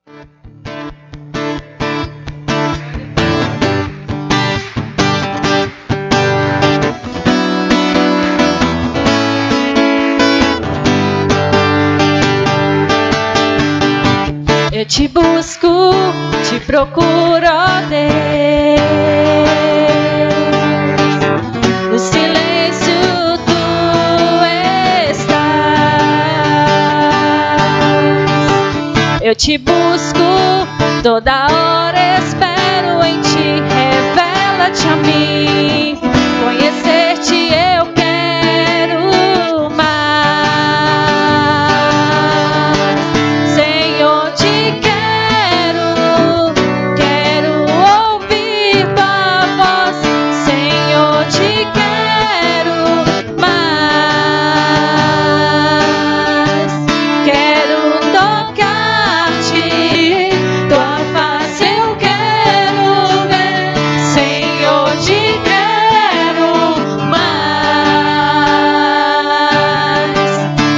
Eu te busco, te procuro, ó Deus. No silêncio tu estás. Eu te busco, toda hora espero em ti. Revela-te a mim, conhecer-te eu quero mais. Senhor, te quero ouvir tua voz. Senhor, te quero mais. Quero tocar-te, tua face eu quero ver. Senhor, te quero mais.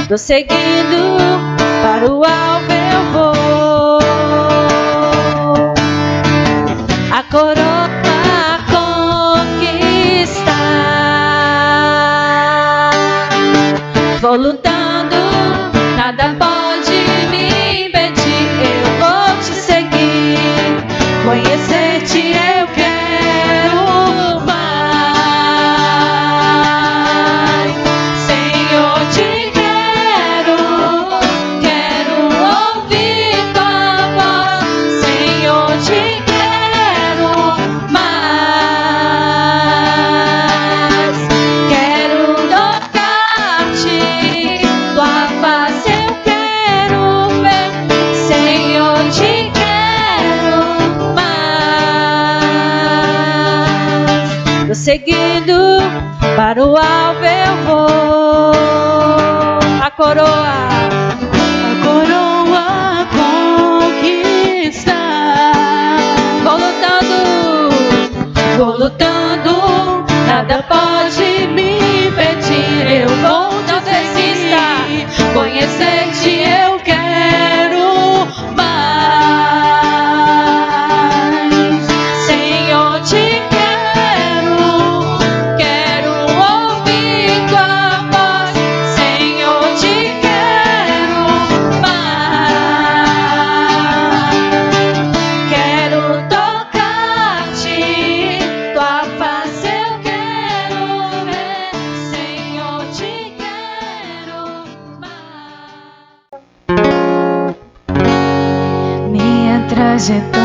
Tô seguindo, para o alvo eu vou. A coroa conquistar. Vou lutando, nada pode me impedir. Eu vou te seguir, conhecer-te eu quero mais. Senhor, te quero ouvir tua voz. Senhor, te quero mais. Quero tocar-te, tua face eu quero ver. Senhor, te quero mais. Tô seguindo, para o alvo eu vou. A coroa conquistar. Vou lutando, nada pode me impedir. Eu vou não desistir, conhecer-te eu quero mais. Senhor, te quero ouvir tua voz. Senhor, te quero mais. Quero tocar-te, tua face eu quero ver. Senhor, te quero mais. Minha trajetória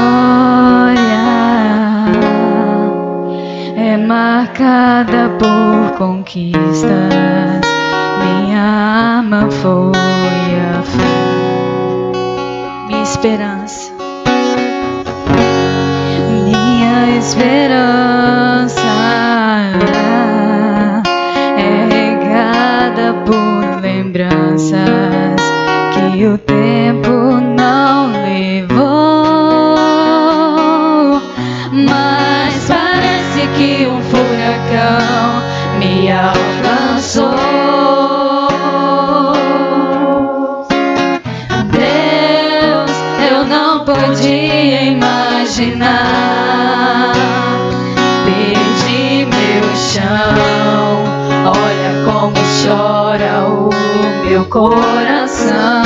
é marcada por conquistas. Minha arma foi a fé, minha esperança. Minha esperança é regada por lembranças que o tempo não levou. Mas parece que um furacão me alcançou. Deus, eu não podia imaginar. Perdi meu chão, olha como chora o meu coração.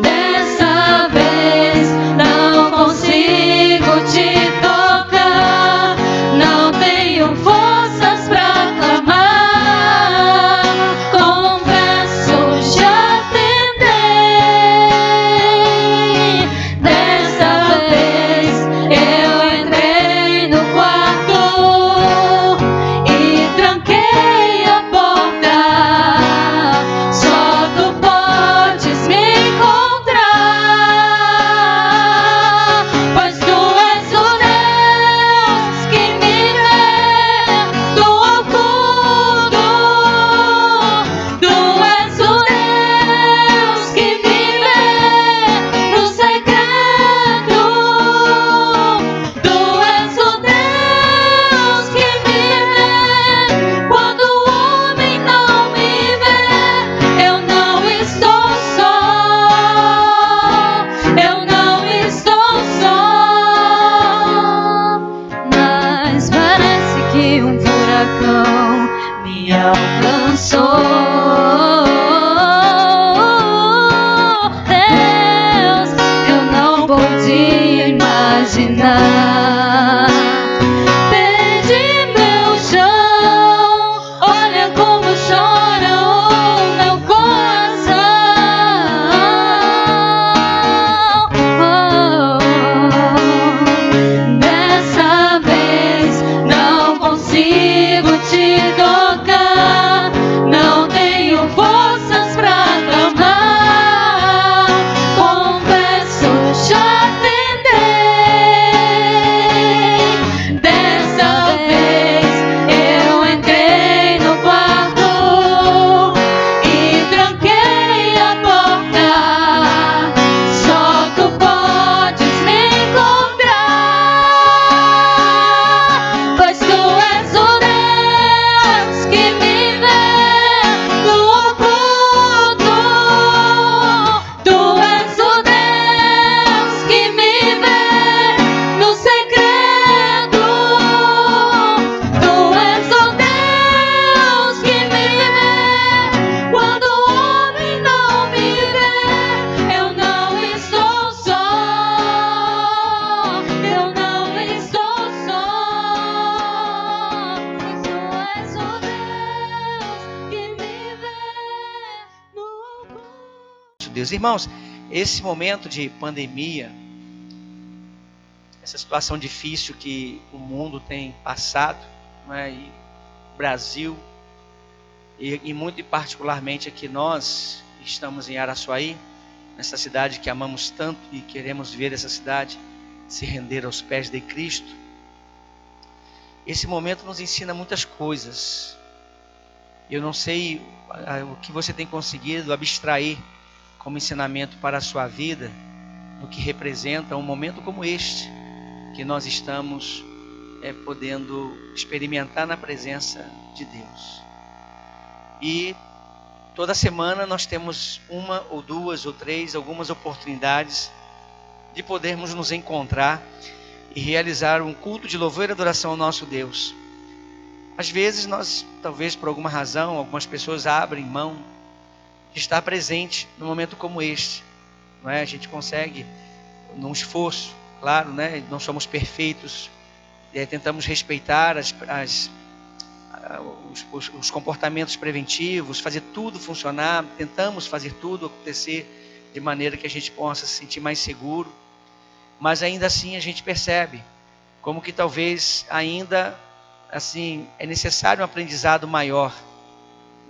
Dessa vez não consigo te tocar, não tenho forças pra clamar. Confesso, já tentei. Dessa vez eu entrei no quarto e alcançou. Deus, eu não podia imaginar. Perdi meu chão, olha como chora o meu coração. Dessa vez não consigo te tocar, não tenho forças pra clamar. Confesso, já tentei. Dessa vez eu entrei no quarto e tranquei a porta. Só tu podes me encontrar, pois tu és o Deus que me vê no oculto. Tu és o Deus que me vê no segredo. Tu és o Deus que me vê quando o homem não me vê. Eu não estou só, eu não estou só, pois tu és o Deus que me vê no oculto. Deus. Irmãos, esse momento de pandemia, essa situação difícil que o mundo tem passado, não é? E o Brasil, e muito particularmente aqui nós estamos em Araçuaí, nessa cidade que amamos tanto e queremos ver essa cidade se render aos pés de Cristo. Esse momento nos ensina muitas coisas. Eu não sei o que você tem conseguido abstrair como ensinamento para a sua vida, no que representa um momento como este, que nós estamos podendo experimentar na presença de Deus. E toda semana nós temos uma ou duas ou três, algumas oportunidades de podermos nos encontrar e realizar um culto de louvor e adoração ao nosso Deus. Às vezes nós, talvez por alguma razão, algumas pessoas abrem mão de estar presente num momento como este, não é? A gente consegue, num esforço, claro, né? Não somos perfeitos, tentamos respeitar os comportamentos preventivos, fazer tudo funcionar, tentamos fazer tudo acontecer de maneira que a gente possa se sentir mais seguro, mas ainda assim a gente percebe como que talvez ainda assim é necessário um aprendizado maior.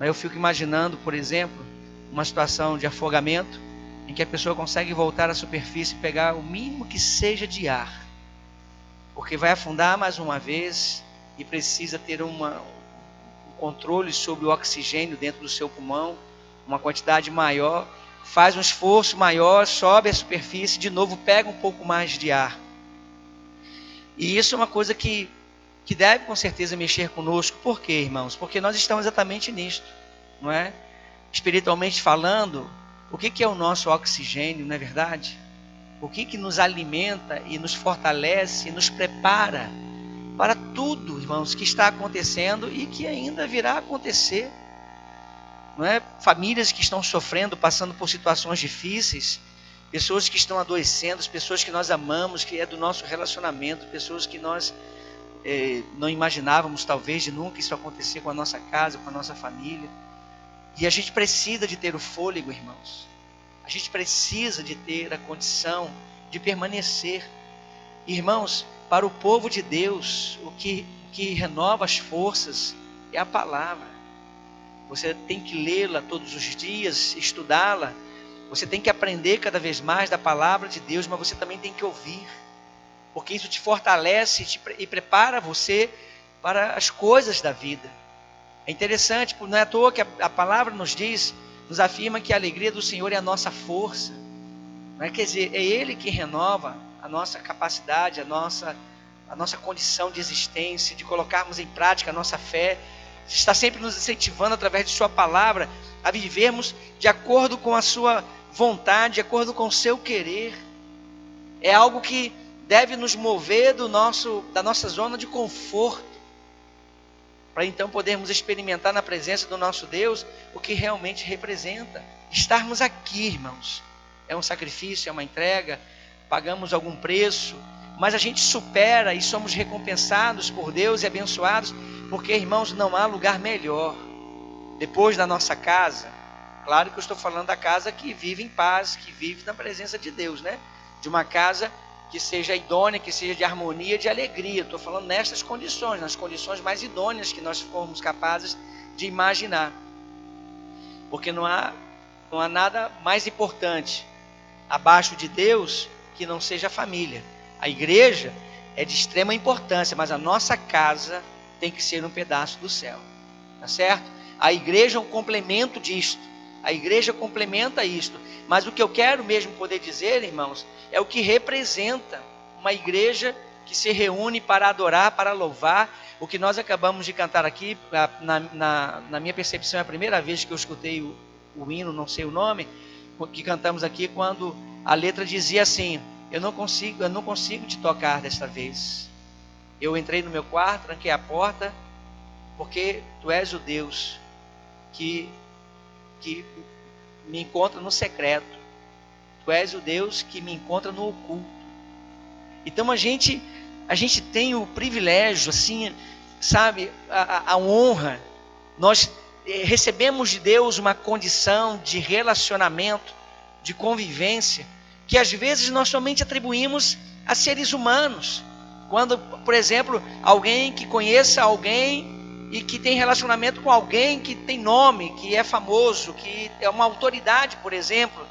Eu fico imaginando, por exemplo, uma situação de afogamento em que a pessoa consegue voltar à superfície e pegar o mínimo que seja de ar, porque vai afundar mais uma vez e precisa ter um controle sobre o oxigênio dentro do seu pulmão, uma quantidade maior, faz um esforço maior, sobe à superfície, de novo pega um pouco mais de ar. E isso é uma coisa que deve com certeza mexer conosco. Por quê, irmãos? Porque nós estamos exatamente nisto, não é? Espiritualmente falando, o que é o nosso oxigênio, não é verdade? O que nos alimenta e nos fortalece, nos prepara para tudo, irmãos, que está acontecendo e que ainda virá a acontecer, não é? Famílias que estão sofrendo, passando por situações difíceis, pessoas que estão adoecendo, pessoas que nós amamos, que é do nosso relacionamento, pessoas que nós não imaginávamos talvez de nunca isso acontecer com a nossa casa, com a nossa família. E a gente precisa de ter o fôlego, irmãos. A gente precisa de ter a condição de permanecer. Irmãos, para o povo de Deus, o que renova as forças é a palavra. Você tem que lê-la todos os dias, estudá-la. Você tem que aprender cada vez mais da palavra de Deus, mas você também tem que ouvir. Porque isso te fortalece e prepara você para as coisas da vida. É interessante, não é à toa que a palavra nos diz, nos afirma que a alegria do Senhor é a nossa força. Não é? Quer dizer, é Ele que renova a nossa capacidade, a nossa condição de existência, de colocarmos em prática a nossa fé. Está sempre nos incentivando através de sua palavra a vivermos de acordo com a sua vontade, de acordo com o seu querer. É algo que deve nos mover da nossa zona de conforto, para então podermos experimentar na presença do nosso Deus o que realmente representa. Estarmos aqui, irmãos, é um sacrifício, é uma entrega, pagamos algum preço, mas a gente supera e somos recompensados por Deus e abençoados, porque, irmãos, não há lugar melhor depois da nossa casa. Claro que eu estou falando da casa que vive em paz, que vive na presença de Deus, né? De uma casa que seja idônea, que seja de harmonia, de alegria. Estou falando nestas condições, nas condições mais idôneas que nós formos capazes de imaginar. Porque não há nada mais importante abaixo de Deus que não seja a família. A igreja é de extrema importância, mas a nossa casa tem que ser um pedaço do céu. Tá certo? A igreja é um complemento disto. A igreja complementa isto. Mas o que eu quero mesmo poder dizer, irmãos, é o que representa uma igreja que se reúne para adorar, para louvar. O que nós acabamos de cantar aqui, na minha percepção, é a primeira vez que eu escutei o hino, não sei o nome, que cantamos aqui, quando a letra dizia assim: eu não consigo te tocar desta vez. Eu entrei no meu quarto, tranquei a porta, porque tu és o Deus que me encontra no secreto. Tu és o Deus que me encontra no oculto. Então a gente tem o privilégio, assim, sabe, a honra. Nós recebemos de Deus uma condição de relacionamento, de convivência, que às vezes nós somente atribuímos a seres humanos. Quando, por exemplo, alguém que conheça alguém e que tem relacionamento com alguém que tem nome, que é famoso, que é uma autoridade, por exemplo,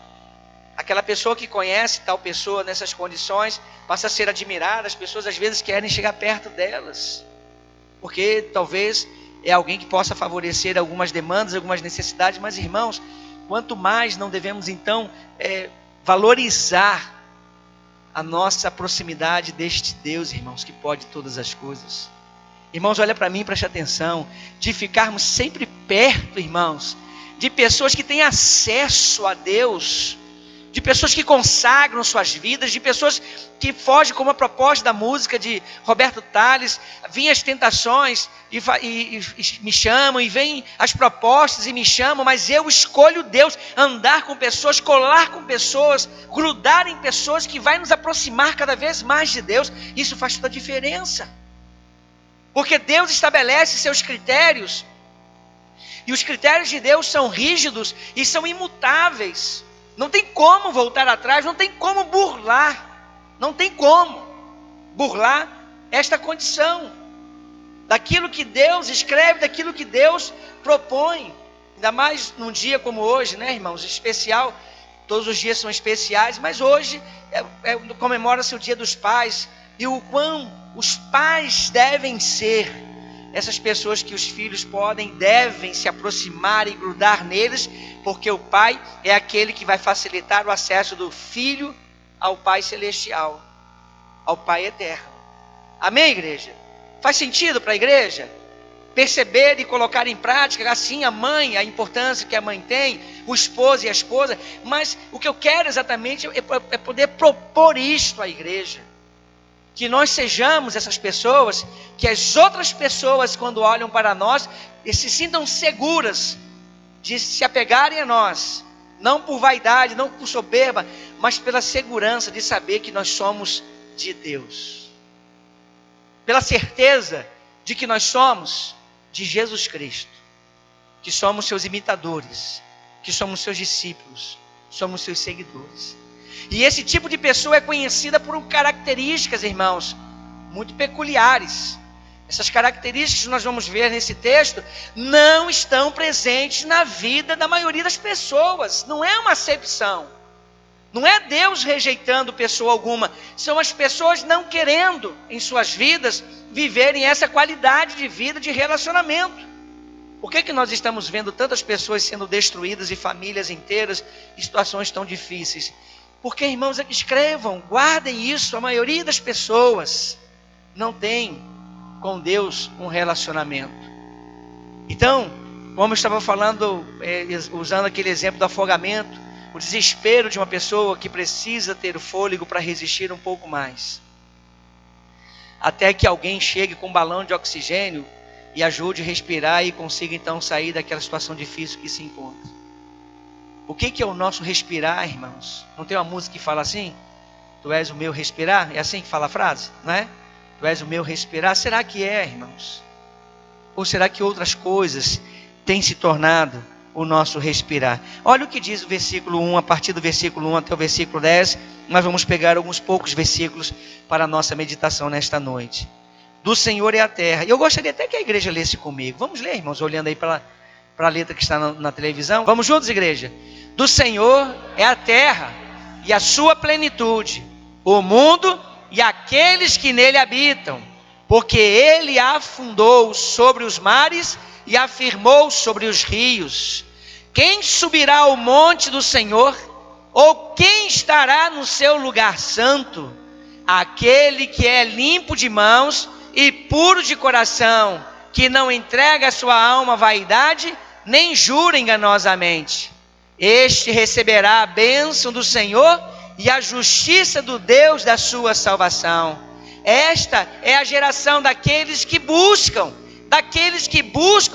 aquela pessoa que conhece tal pessoa nessas condições passa a ser admirada. As pessoas às vezes querem chegar perto delas, porque talvez é alguém que possa favorecer algumas demandas, algumas necessidades. Mas, irmãos, quanto mais não devemos então valorizar a nossa proximidade deste Deus, irmãos, que pode todas as coisas. Irmãos, olha para mim, preste atenção, de ficarmos sempre perto, irmãos, de pessoas que têm acesso a Deus, de pessoas que consagram suas vidas, de pessoas que fogem, como a proposta da música de Roberto Tales: vinham as tentações e me chamam, e vêm as propostas e me chamam, mas eu escolho Deus, andar com pessoas, colar com pessoas, grudar em pessoas que vai nos aproximar cada vez mais de Deus. Isso faz toda a diferença, porque Deus estabelece seus critérios, e os critérios de Deus são rígidos e são imutáveis. Não tem como voltar atrás, não tem como burlar esta condição, daquilo que Deus escreve, daquilo que Deus propõe. Ainda mais num dia como hoje, né, irmãos, especial. Todos os dias são especiais, mas hoje comemora-se o Dia dos Pais, e o quão os pais devem ser essas pessoas que os filhos devem se aproximar e grudar neles, porque o pai é aquele que vai facilitar o acesso do filho ao Pai Celestial, ao Pai Eterno. Amém, igreja? Faz sentido para a igreja perceber e colocar em prática, assim, a importância que a mãe tem, o esposo e a esposa. Mas o que eu quero exatamente é poder propor isto à igreja, que nós sejamos essas pessoas, que as outras pessoas, quando olham para nós, se sintam seguras de se apegarem a nós, não por vaidade, não por soberba, mas pela segurança de saber que nós somos de Deus, pela certeza de que nós somos de Jesus Cristo, que somos seus imitadores, que somos seus discípulos, somos seus seguidores. E esse tipo de pessoa é conhecida por características, irmãos, muito peculiares. Essas características que nós vamos ver nesse texto não estão presentes na vida da maioria das pessoas. Não é uma acepção. Não é Deus rejeitando pessoa alguma. São as pessoas não querendo em suas vidas viverem essa qualidade de vida, de relacionamento. Por que nós estamos vendo tantas pessoas sendo destruídas e famílias inteiras em situações tão difíceis? Porque, irmãos, escrevam, guardem isso. A maioria das pessoas não tem com Deus um relacionamento. Então, como eu estava falando, usando aquele exemplo do afogamento, o desespero de uma pessoa que precisa ter o fôlego para resistir um pouco mais, até que alguém chegue com um balão de oxigênio e ajude a respirar e consiga então sair daquela situação difícil que se encontra. O que é o nosso respirar, irmãos? Não tem uma música que fala assim? Tu és o meu respirar? É assim que fala a frase, não é? Tu és o meu respirar. Será que é, irmãos? Ou será que outras coisas têm se tornado o nosso respirar? Olha o que diz o versículo 1, a partir do versículo 1 até o versículo 10. Nós vamos pegar alguns poucos versículos para a nossa meditação nesta noite. Do Senhor é a terra. E eu gostaria até que a igreja lesse comigo. Vamos ler, irmãos, olhando aí para a letra que está na televisão. Vamos juntos, igreja? Do Senhor é a terra e a sua plenitude, o mundo e aqueles que nele habitam, porque ele afundou sobre os mares e afirmou sobre os rios. Quem subirá ao monte do Senhor? Ou quem estará no seu lugar santo? Aquele que é limpo de mãos e puro de coração, que não entrega a sua alma à vaidade, nem jura enganosamente. Este receberá a bênção do Senhor e a justiça do Deus da sua salvação. Esta é a geração daqueles que buscam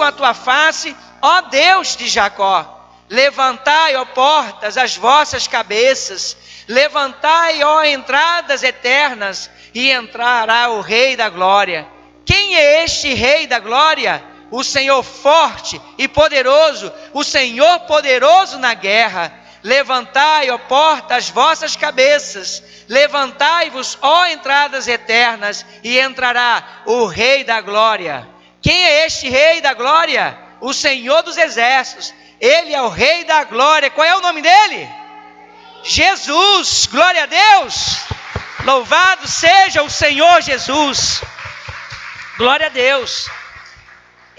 a tua face, ó Deus de Jacó. Levantai, ó portas, as vossas cabeças, levantai, ó entradas eternas, e entrará o Rei da Glória. Quem é este Rei da Glória? O Senhor forte e poderoso, o Senhor poderoso na guerra. Levantai, ó porta, as vossas cabeças, levantai-vos, ó entradas eternas, e entrará o Rei da Glória. Quem é este Rei da Glória? O Senhor dos Exércitos. Ele é o Rei da Glória. Qual é o nome dele? Jesus. Glória a Deus. Louvado seja o Senhor Jesus. Glória a Deus.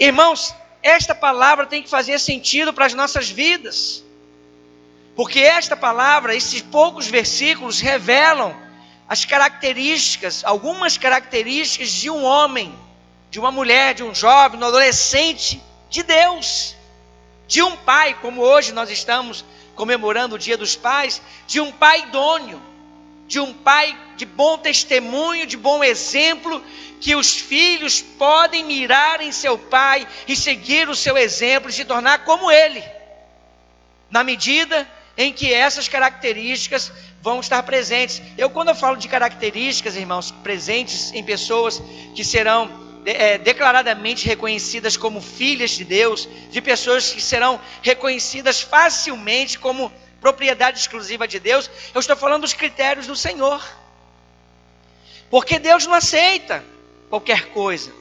Irmãos, esta palavra tem que fazer sentido para as nossas vidas. Porque esta palavra, esses poucos versículos revelam as características, algumas características de um homem, de uma mulher, de um jovem, de um adolescente, de Deus. De um pai, como hoje nós estamos comemorando o Dia dos Pais, de um pai idôneo, de um pai de bom testemunho, de bom exemplo, que os filhos podem mirar em seu pai e seguir o seu exemplo e se tornar como ele, na medida em que essas características vão estar presentes. Quando eu falo de características, irmãos, presentes em pessoas que serão declaradamente reconhecidas como filhas de Deus, de pessoas que serão reconhecidas facilmente como propriedade exclusiva de Deus, eu estou falando dos critérios do Senhor. Porque Deus não aceita qualquer coisa.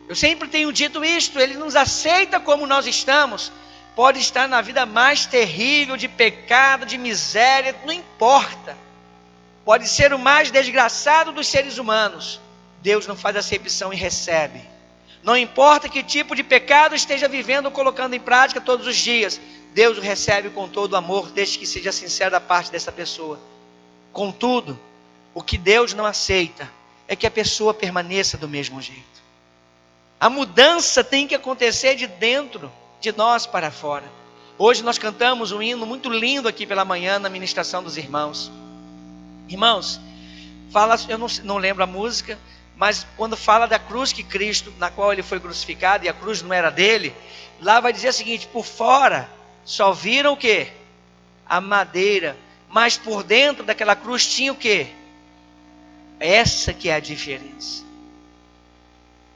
Eu sempre tenho dito isto, Ele nos aceita como nós estamos. Pode estar na vida mais terrível de pecado, de miséria, não importa. Pode ser o mais desgraçado dos seres humanos. Deus não faz acepção e recebe. Não importa que tipo de pecado esteja vivendo ou colocando em prática todos os dias, Deus o recebe com todo amor, desde que seja sincero da parte dessa pessoa. Contudo, o que Deus não aceita é que a pessoa permaneça do mesmo jeito. A mudança tem que acontecer de dentro de nós para fora. Hoje nós cantamos um hino muito lindo aqui pela manhã na ministração dos irmãos. Irmãos, eu não lembro a música, mas quando fala da cruz que Cristo, na qual ele foi crucificado, e a cruz não era dele, lá vai dizer o seguinte: por fora só viram o quê? A madeira, mas por dentro daquela cruz tinha o quê? Essa que é a diferença.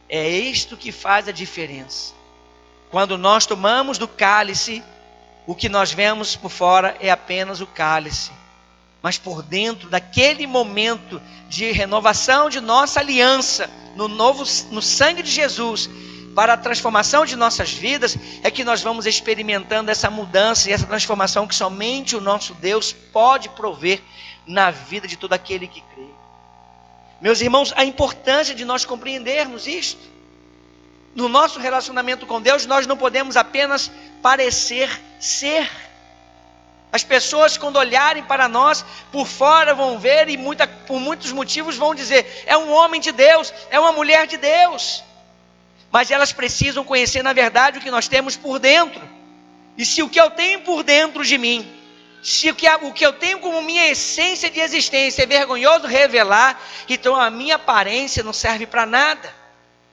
É isto que faz a diferença. Quando nós tomamos do cálice, o que nós vemos por fora é apenas o cálice. Mas por dentro daquele momento de renovação de nossa aliança, no sangue de Jesus, para a transformação de nossas vidas, é que nós vamos experimentando essa mudança e essa transformação que somente o nosso Deus pode prover na vida de todo aquele que crê. Meus irmãos, a importância de nós compreendermos isto. No nosso relacionamento com Deus, nós não podemos apenas parecer ser. As pessoas, quando olharem para nós, por fora vão ver e por muitos motivos vão dizer: é um homem de Deus, é uma mulher de Deus. Mas elas precisam conhecer na verdade o que nós temos por dentro. E se o que eu tenho por dentro de mim, se o que eu tenho como minha essência de existência é vergonhoso revelar, então a minha aparência não serve para nada.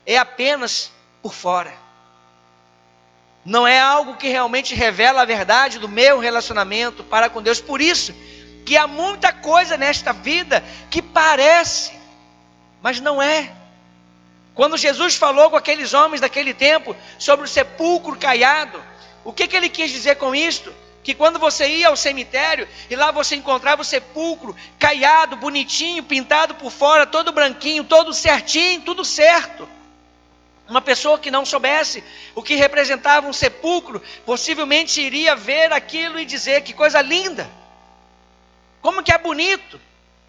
É apenas por fora. Não é algo que realmente revela a verdade do meu relacionamento para com Deus. Por isso que há muita coisa nesta vida que parece, mas não é. Quando Jesus falou com aqueles homens daquele tempo sobre o sepulcro caiado, o que ele quis dizer com isto? Que quando você ia ao cemitério e lá você encontrava o sepulcro caiado, bonitinho, pintado por fora, todo branquinho, todo certinho, tudo certo. Uma pessoa que não soubesse o que representava um sepulcro, possivelmente iria ver aquilo e dizer: que coisa linda, como que é bonito,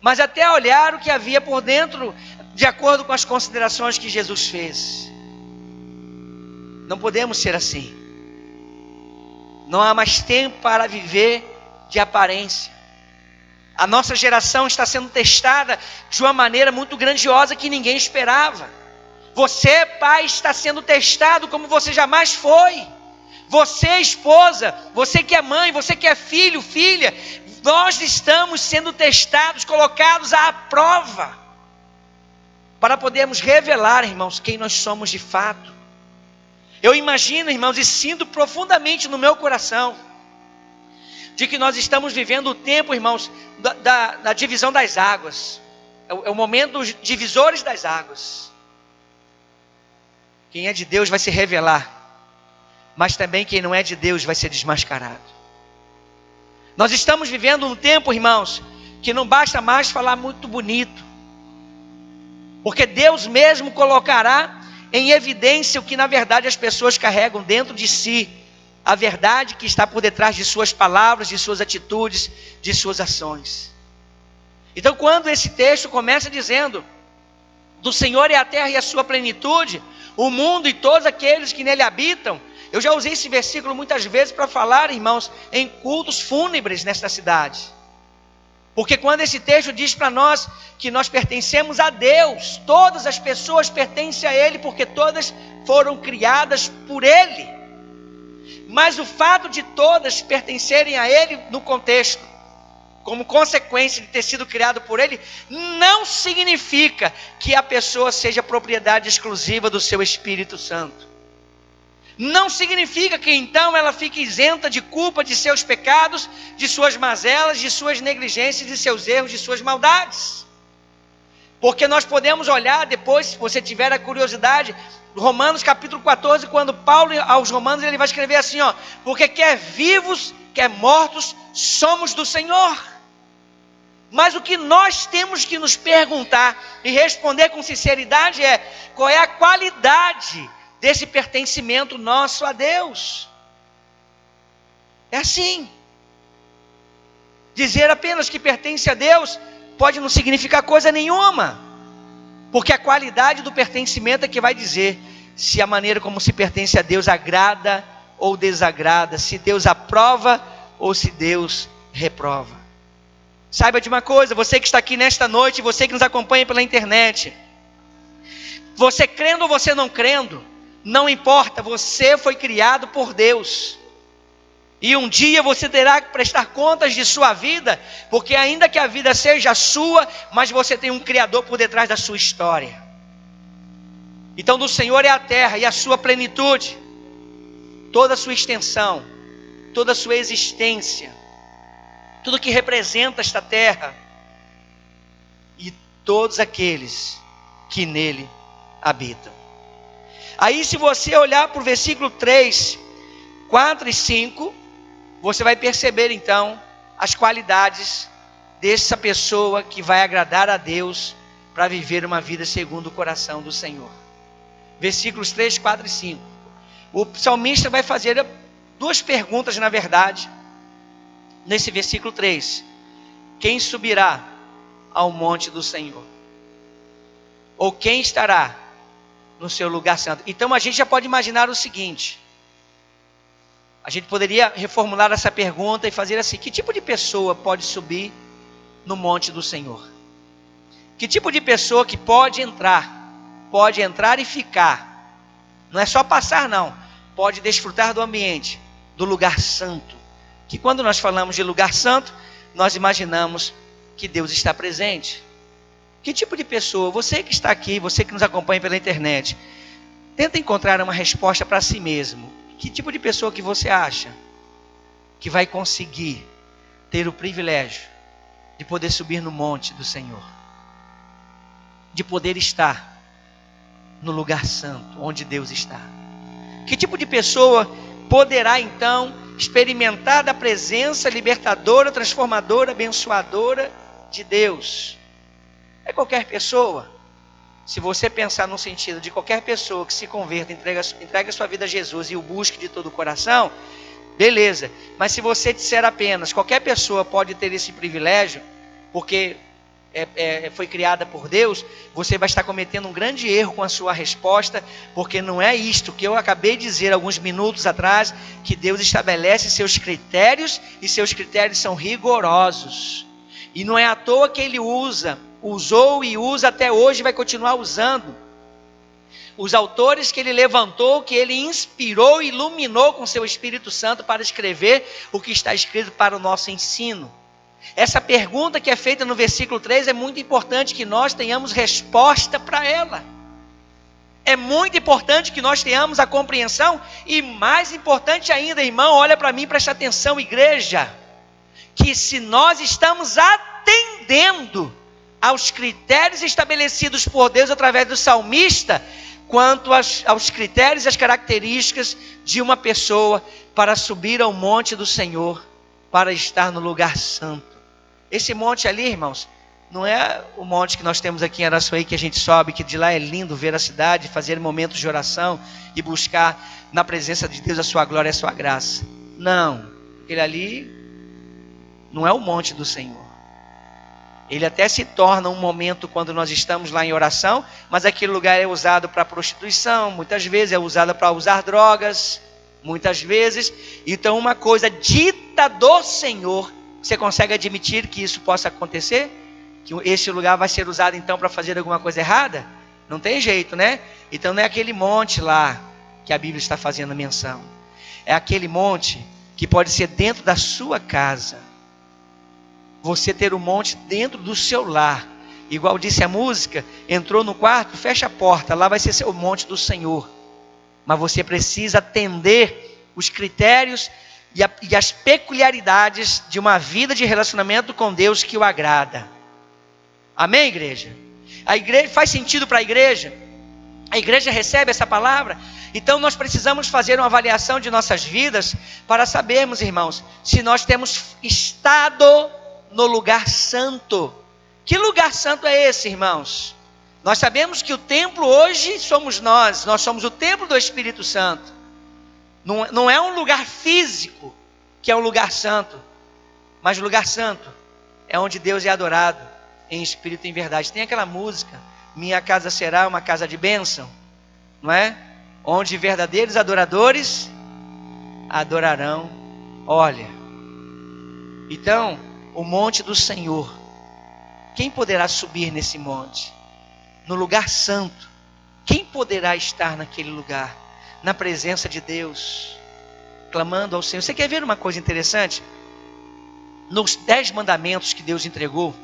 mas até olhar o que havia por dentro, de acordo com as considerações que Jesus fez. Não podemos ser assim. Não há mais tempo para viver de aparência. A nossa geração está sendo testada de uma maneira muito grandiosa que ninguém esperava. Você, pai, está sendo testado como você jamais foi. Você, esposa, você que é mãe, você que é filho, filha, nós estamos sendo testados, colocados à prova, para podermos revelar, irmãos, quem nós somos de fato. Eu imagino, irmãos, e sinto profundamente no meu coração, de que nós estamos vivendo o tempo, irmãos, da divisão das águas. É o momento dos divisores das águas. Quem é de Deus vai se revelar, mas também quem não é de Deus vai ser desmascarado. Nós estamos vivendo um tempo, irmãos, que não basta mais falar muito bonito, porque Deus mesmo colocará em evidência o que na verdade as pessoas carregam dentro de si, a verdade que está por detrás de suas palavras, de suas atitudes, de suas ações. Então, quando esse texto começa dizendo: do Senhor é a terra e a sua plenitude, o mundo e todos aqueles que nele habitam. Eu já usei esse versículo muitas vezes para falar, irmãos, em cultos fúnebres nesta cidade. Porque quando esse texto diz para nós que nós pertencemos a Deus, todas as pessoas pertencem a Ele, porque todas foram criadas por Ele. Mas o fato de todas pertencerem a Ele no contexto, como consequência de ter sido criado por Ele, não significa que a pessoa seja propriedade exclusiva do seu Espírito Santo. Não significa que então ela fique isenta de culpa de seus pecados, de suas mazelas, de suas negligências, de seus erros, de suas maldades. Porque nós podemos olhar depois, se você tiver a curiosidade, Romanos capítulo 14, quando Paulo aos Romanos ele vai escrever assim, ó: porque quer vivos, quer mortos, somos do Senhor. Mas o que nós temos que nos perguntar e responder com sinceridade é: qual é a qualidade desse pertencimento nosso a Deus? É assim. Dizer apenas que pertence a Deus pode não significar coisa nenhuma, porque a qualidade do pertencimento é que vai dizer se a maneira como se pertence a Deus agrada ou desagrada, se Deus aprova ou se Deus reprova. Saiba de uma coisa, você que está aqui nesta noite, você que nos acompanha pela internet, você crendo ou você não crendo, não importa, você foi criado por Deus. E um dia você terá que prestar contas de sua vida, porque ainda que a vida seja sua, mas você tem um Criador por detrás da sua história. Então do Senhor é a terra e a sua plenitude, toda a sua extensão, toda a sua existência, tudo que representa esta terra, e todos aqueles que nele habitam. Aí se você olhar para o versículo 3, 4 e 5, você vai perceber então as qualidades dessa pessoa que vai agradar a Deus para viver uma vida segundo o coração do Senhor. Versículos 3, 4 e 5. O salmista vai fazer duas perguntas na verdade, nesse versículo 3. Quem subirá ao monte do Senhor? Ou quem estará no seu lugar santo? Então a gente já pode imaginar o seguinte: a gente poderia reformular essa pergunta e fazer assim: que tipo de pessoa pode subir no monte do Senhor? Que tipo de pessoa que pode entrar e ficar? Não é só passar não, pode desfrutar do ambiente, do lugar santo. Que quando nós falamos de lugar santo, nós imaginamos que Deus está presente. Que tipo de pessoa, você que está aqui, você que nos acompanha pela internet, Tenta encontrar uma resposta para si mesmo. Que tipo de pessoa que você acha que vai conseguir ter o privilégio de poder subir no monte do Senhor? De poder estar no lugar santo, onde Deus está? Que tipo de pessoa poderá então experimentar da presença libertadora, transformadora, abençoadora de Deus? É qualquer pessoa? Se você pensar no sentido de qualquer pessoa que se converta, entrega sua vida a Jesus e o busque de todo o coração, beleza. Mas se você disser apenas qualquer pessoa pode ter esse privilégio, porque foi criada por Deus, você vai estar cometendo um grande erro com a sua resposta, porque não é isto que eu acabei de dizer alguns minutos atrás, que Deus estabelece seus critérios, e seus critérios são rigorosos, e não é à toa que Ele usou e usa até hoje, vai continuar usando os autores que Ele levantou, que Ele inspirou e iluminou com seu Espírito Santo para escrever o que está escrito para o nosso ensino. Essa pergunta que é feita no versículo 3 é muito importante que nós tenhamos resposta para ela. É muito importante que nós tenhamos a compreensão, e mais importante ainda, irmão, olha para mim, presta atenção, igreja, que se nós estamos atendendo aos critérios estabelecidos por Deus através do salmista, quanto aos critérios e as características de uma pessoa para subir ao monte do Senhor, para estar no lugar santo. Esse monte ali, irmãos, não é o monte que nós temos aqui em Araçuaí, que a gente sobe, que de lá é lindo ver a cidade, fazer momentos de oração e buscar na presença de Deus a sua glória e a sua graça. Não, aquele ali não é o monte do Senhor. Ele até se torna um momento quando nós estamos lá em oração, mas aquele lugar é usado para prostituição, muitas vezes é usado para usar drogas, muitas vezes. Então uma coisa dita do Senhor, você consegue admitir que isso possa acontecer? Que esse lugar vai ser usado então para fazer alguma coisa errada? Não tem jeito, né? Então não é aquele monte lá que a Bíblia está fazendo menção. É aquele monte que pode ser dentro da sua casa. Você ter o monte dentro do seu lar. Igual disse a música, entrou no quarto, fecha a porta, lá vai ser o monte do Senhor. Mas você precisa atender os critérios e as peculiaridades de uma vida de relacionamento com Deus que o agrada. Amém, igreja? A igreja faz sentido para a igreja? A igreja recebe essa palavra? Então nós precisamos fazer uma avaliação de nossas vidas para sabermos, irmãos, se nós temos estado no lugar santo. Que lugar santo é esse, irmãos? Nós sabemos que o templo hoje somos nós somos o templo do Espírito Santo. Não é um lugar físico que é um lugar santo, mas o lugar santo é onde Deus é adorado em espírito e em verdade. Tem aquela música, minha casa será uma casa de bênção, não é? Onde verdadeiros adoradores adorarão. Olha, então, o monte do Senhor, quem poderá subir nesse monte? No lugar santo, quem poderá estar naquele lugar? Na presença de Deus, clamando ao Senhor. Você quer ver uma coisa interessante? Nos 10 mandamentos que Deus entregou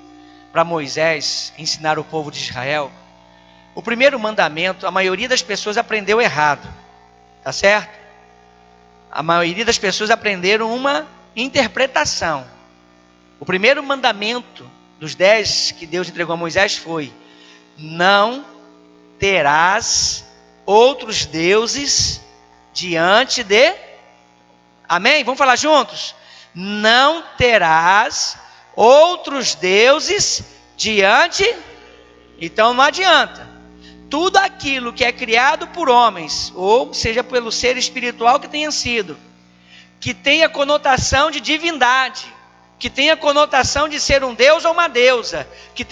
para Moisés ensinar o povo de Israel, o primeiro mandamento, a maioria das pessoas aprendeu errado, tá certo? A maioria das pessoas aprenderam uma interpretação. O primeiro mandamento dos 10 que Deus entregou a Moisés foi: não terás outros deuses diante de... Amém? Vamos falar juntos? Não terás outros deuses diante... Então não adianta. Tudo aquilo que é criado por homens, ou seja pelo ser espiritual que tenha sido, que tenha conotação de divindade, que tenha conotação de ser um deus ou uma deusa, que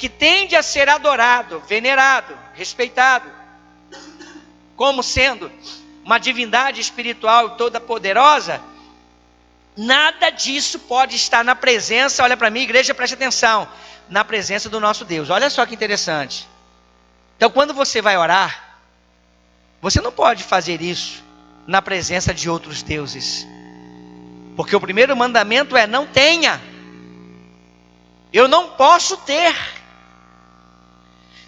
tende a ser adorado, venerado, respeitado, como sendo uma divindade espiritual toda poderosa, nada disso pode estar na presença, olha para mim, igreja, preste atenção, na presença do nosso Deus. Olha só que interessante. Então quando você vai orar, você não pode fazer isso na presença de outros deuses, porque o primeiro mandamento é: não tenha. Eu não posso ter.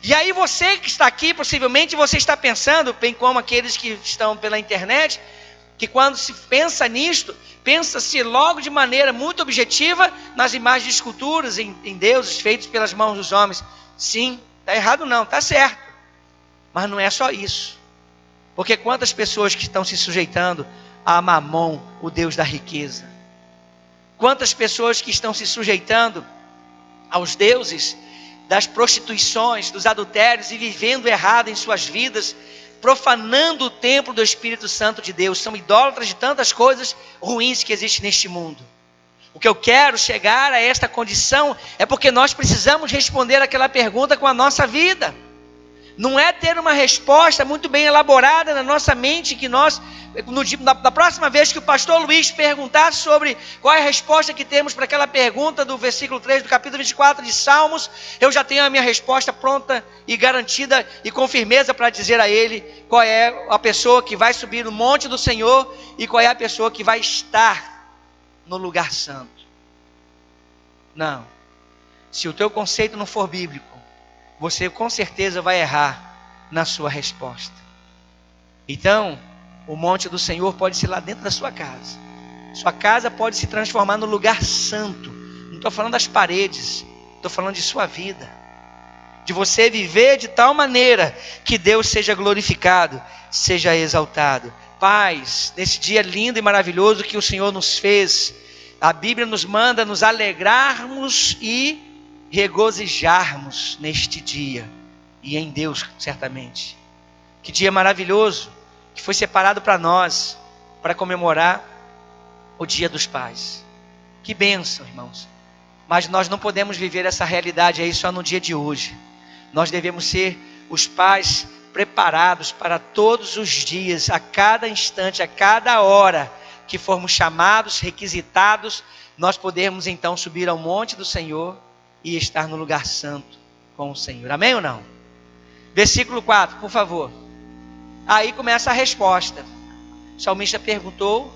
E aí você que está aqui, possivelmente você está pensando, bem como aqueles que estão pela internet, que quando se pensa nisto, pensa-se logo de maneira muito objetiva nas imagens de esculturas em deuses feitos pelas mãos dos homens. Sim, está errado não, está certo. Mas não é só isso. Porque quantas pessoas que estão se sujeitando a Mamon, o Deus da riqueza? Quantas pessoas que estão se sujeitando aos deuses das prostituições, dos adultérios e vivendo errado em suas vidas, profanando o templo do Espírito Santo de Deus, são idólatras de tantas coisas ruins que existem neste mundo. O que eu quero chegar a esta condição é porque nós precisamos responder aquela pergunta com a nossa vida. Não é ter uma resposta muito bem elaborada na nossa mente, que nós, na próxima vez que o pastor Luiz perguntar sobre qual é a resposta que temos para aquela pergunta do versículo 3 do capítulo 24 de Salmos, eu já tenho a minha resposta pronta e garantida e com firmeza para dizer a ele qual é a pessoa que vai subir no monte do Senhor e qual é a pessoa que vai estar no lugar santo. Não. Se o teu conceito não for bíblico, você com certeza vai errar na sua resposta. Então, o monte do Senhor pode ser lá dentro da sua casa. Sua casa pode se transformar no lugar santo. Não estou falando das paredes, estou falando de sua vida. De você viver de tal maneira que Deus seja glorificado, seja exaltado. Paz, nesse dia lindo e maravilhoso que o Senhor nos fez, a Bíblia nos manda nos alegrarmos e regozijarmos neste dia, e em Deus certamente. Que dia maravilhoso que foi separado para nós, para comemorar o Dia dos Pais. Que bênção, irmãos. Mas nós não podemos viver essa realidade aí só no dia de hoje. Nós devemos ser os pais preparados para todos os dias, a cada instante, a cada hora que formos chamados, requisitados, nós podemos então subir ao monte do Senhor e estar no lugar santo com o Senhor. Amém ou não? Versículo 4, por favor. Aí começa a resposta. O salmista perguntou,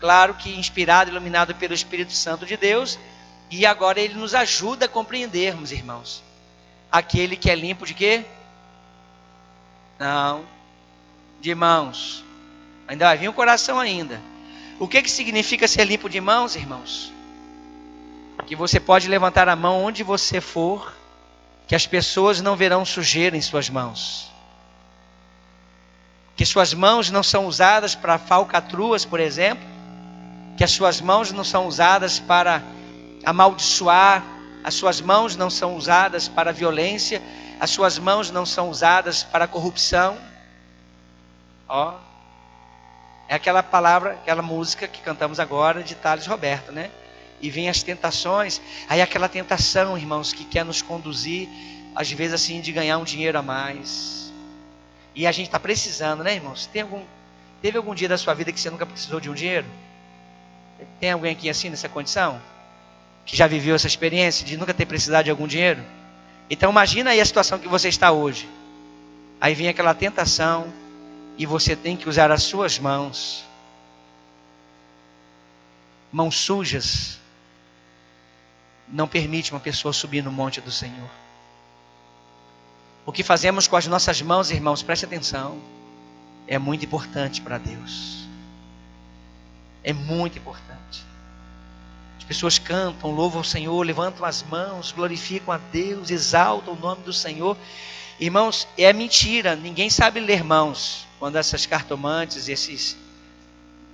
claro que inspirado e iluminado pelo Espírito Santo de Deus, e agora ele nos ajuda a compreendermos, irmãos. Aquele que é limpo de quê? Não, de mãos. Ainda vai vir um coração ainda. O que significa ser limpo de mãos, irmãos? Que você pode levantar a mão onde você for, que as pessoas não verão sujeira em suas mãos. Que suas mãos não são usadas para falcatruas, por exemplo. Que as suas mãos não são usadas para amaldiçoar. As suas mãos não são usadas para violência. As suas mãos não são usadas para corrupção. Ó, é aquela palavra, aquela música que cantamos agora de Thales Roberto, né? E vem as tentações, aí aquela tentação, irmãos, que quer nos conduzir, às vezes assim, de ganhar um dinheiro a mais. E a gente está precisando, né, irmãos? Teve algum dia da sua vida que você nunca precisou de um dinheiro? Tem alguém aqui assim, nessa condição? Que já viveu essa experiência de nunca ter precisado de algum dinheiro? Então imagina aí a situação que você está hoje. Aí vem aquela tentação, e você tem que usar as suas mãos. Mãos sujas não permite uma pessoa subir no monte do Senhor. O que fazemos com as nossas mãos, irmãos, preste atenção, é muito importante para Deus. É muito importante. As pessoas cantam, louvam o Senhor, levantam as mãos, glorificam a Deus, exaltam o nome do Senhor. Irmãos, é mentira, ninguém sabe ler mãos. Quando essas cartomantes,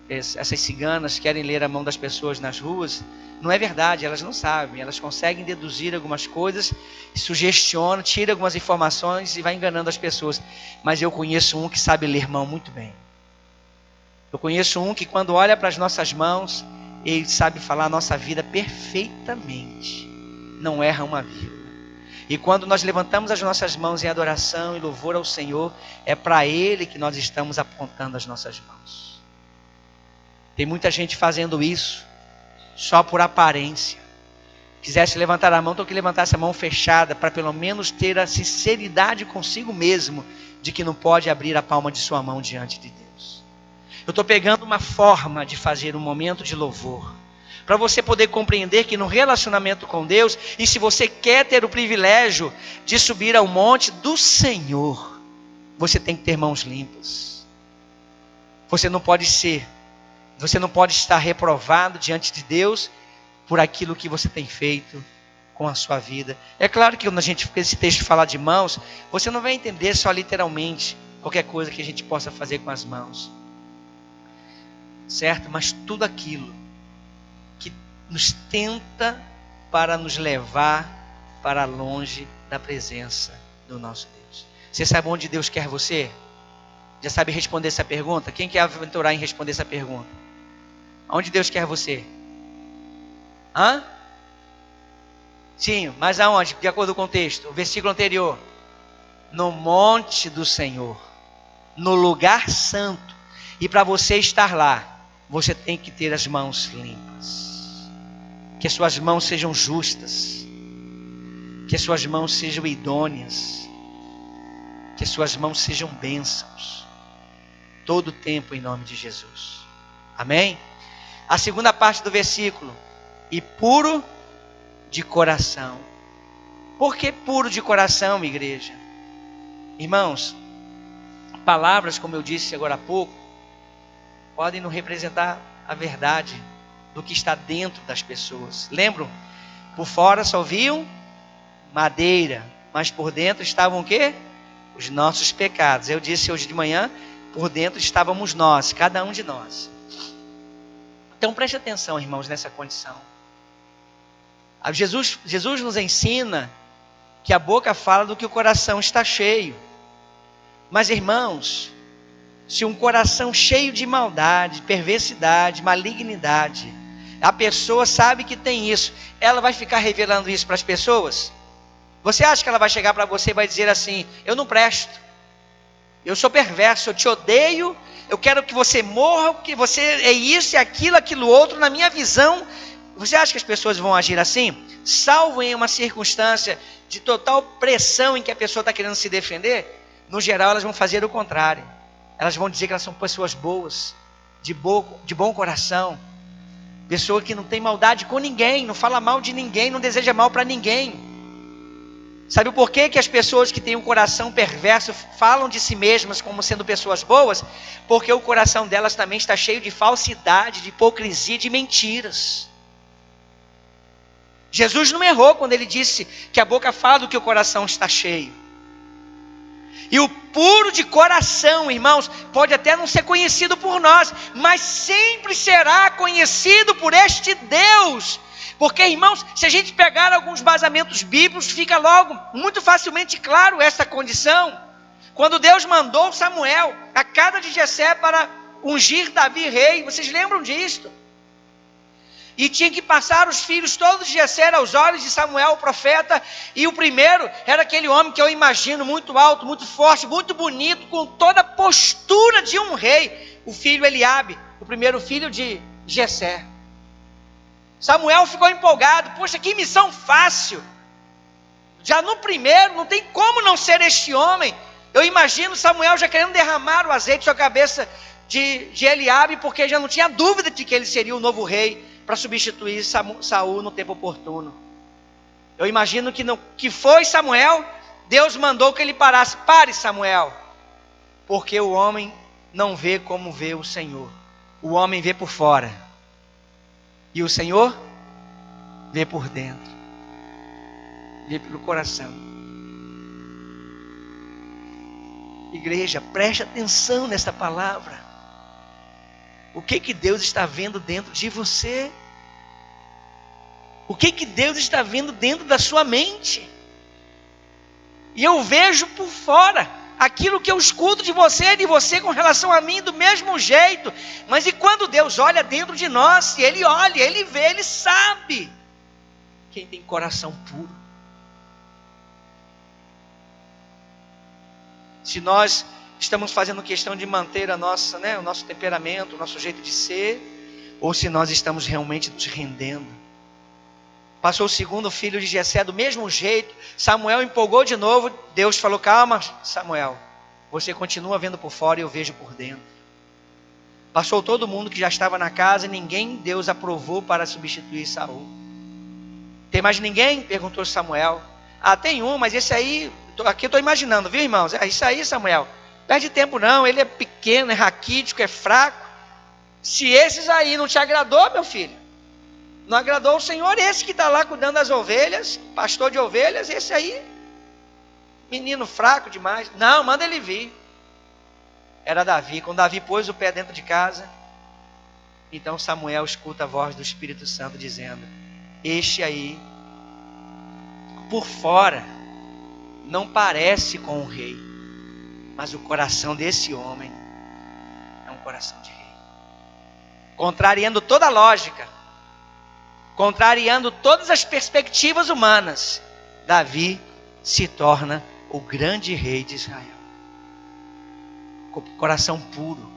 essas ciganas querem ler a mão das pessoas nas ruas, não é verdade, elas não sabem, elas conseguem deduzir algumas coisas, sugestionam, tiram algumas informações e vai enganando as pessoas. Mas eu conheço um que sabe ler mão muito bem. Eu conheço um que quando olha para as nossas mãos, ele sabe falar a nossa vida perfeitamente, não erra uma vírgula. E quando nós levantamos as nossas mãos em adoração e louvor ao Senhor, é para Ele que nós estamos apontando as nossas mãos. Tem muita gente fazendo isso só por aparência. Quisesse levantar a mão, então que levantasse a mão fechada, para pelo menos ter a sinceridade consigo mesmo, de que não pode abrir a palma de sua mão diante de Deus. Eu estou pegando uma forma de fazer um momento de louvor, para você poder compreender que no relacionamento com Deus, e se você quer ter o privilégio de subir ao monte do Senhor, você tem que ter mãos limpas. Você não pode estar reprovado diante de Deus por aquilo que você tem feito com a sua vida. É claro que quando esse texto falar de mãos, você não vai entender só literalmente qualquer coisa que a gente possa fazer com as mãos, certo? Mas tudo aquilo que nos tenta para nos levar para longe da presença do nosso Deus. Você sabe onde Deus quer você? Já sabe responder essa pergunta? Quem quer aventurar em responder essa pergunta? Onde Deus quer você? Hã? Sim, mas aonde? De acordo com o texto, o versículo anterior. No monte do Senhor, no lugar santo. E para você estar lá, você tem que ter as mãos limpas. Que as suas mãos sejam justas. Que as suas mãos sejam idôneas. Que as suas mãos sejam bênçãos. Todo o tempo em nome de Jesus. Amém? A segunda parte do versículo. E puro de coração. Por que puro de coração, igreja? Irmãos, palavras, como eu disse agora há pouco, podem não representar a verdade do que está dentro das pessoas. Lembram? Por fora só viam madeira, mas por dentro estavam o quê? Os nossos pecados. Eu disse hoje de manhã, por dentro estávamos nós, cada um de nós. Então preste atenção, irmãos, nessa condição. Jesus nos ensina que a boca fala do que o coração está cheio. Mas, irmãos, se um coração cheio de maldade, perversidade, malignidade, a pessoa sabe que tem isso, ela vai ficar revelando isso para as pessoas? Você acha que ela vai chegar para você e vai dizer assim: eu não presto, eu sou perverso, eu te odeio, eu quero que você morra, porque você é isso, é aquilo outro, na minha visão? Você acha que as pessoas vão agir assim? Salvo em uma circunstância de total pressão em que a pessoa está querendo se defender, no geral elas vão fazer o contrário. Elas vão dizer que elas são pessoas boas, de bom coração, pessoa que não tem maldade com ninguém, não fala mal de ninguém, não deseja mal para ninguém. Sabe o porquê que as pessoas que têm um coração perverso falam de si mesmas como sendo pessoas boas? Porque o coração delas também está cheio de falsidade, de hipocrisia, de mentiras. Jesus não errou quando ele disse que a boca fala do que o coração está cheio. E o puro de coração, irmãos, pode até não ser conhecido por nós, mas sempre será conhecido por este Deus. Porque, irmãos, se a gente pegar alguns vazamentos bíblicos, fica logo muito facilmente claro essa condição. Quando Deus mandou Samuel a casa de Jessé para ungir Davi rei, vocês lembram disto? E tinha que passar os filhos todos de Jessé aos olhos de Samuel, o profeta. E o primeiro era aquele homem que eu imagino muito alto, muito forte, muito bonito, com toda a postura de um rei. O filho Eliabe, o primeiro filho de Jessé. Samuel ficou empolgado. Poxa, que missão fácil. Já no primeiro, não tem como não ser este homem. Eu imagino Samuel já querendo derramar o azeite sobre a cabeça de Eliabe, porque já não tinha dúvida de que ele seria o novo rei para substituir Saul no tempo oportuno. Eu imagino que foi Samuel, Deus mandou que ele parasse. Pare, Samuel, porque o homem não vê como vê o Senhor. O homem vê por fora, e o Senhor vê por dentro, vê pelo coração. Igreja, preste atenção nesta palavra. O que Deus está vendo dentro de você? O que Deus está vendo dentro da sua mente? E eu vejo por fora aquilo que eu escuto de você com relação a mim do mesmo jeito. Mas e quando Deus olha dentro de nós? Ele olha, Ele vê, Ele sabe quem tem coração puro. Se nós estamos fazendo questão de manter o nosso temperamento, o nosso jeito de ser, ou se nós estamos realmente nos rendendo. Passou o segundo filho de Jessé do mesmo jeito, Samuel empolgou de novo, Deus falou: calma, Samuel, você continua vendo por fora e eu vejo por dentro. Passou todo mundo que já estava na casa, e ninguém Deus aprovou para substituir Saul. Tem mais ninguém? Perguntou Samuel. Ah, tem um, mas esse aí, aqui eu estou imaginando, viu, irmãos? Isso aí, Samuel, perde tempo não, ele é pequeno, é raquítico, é fraco. Se esses aí não te agradou, meu filho, não agradou o Senhor, esse que está lá cuidando das ovelhas, pastor de ovelhas, esse aí, menino fraco demais. Não, manda ele vir. Era Davi. Quando Davi pôs o pé dentro de casa, então Samuel escuta a voz do Espírito Santo dizendo: este aí, por fora, não parece com o rei, mas o coração desse homem é um coração de rei. Contrariando toda a lógica, contrariando todas as perspectivas humanas, Davi se torna o grande rei de Israel. Com o coração puro.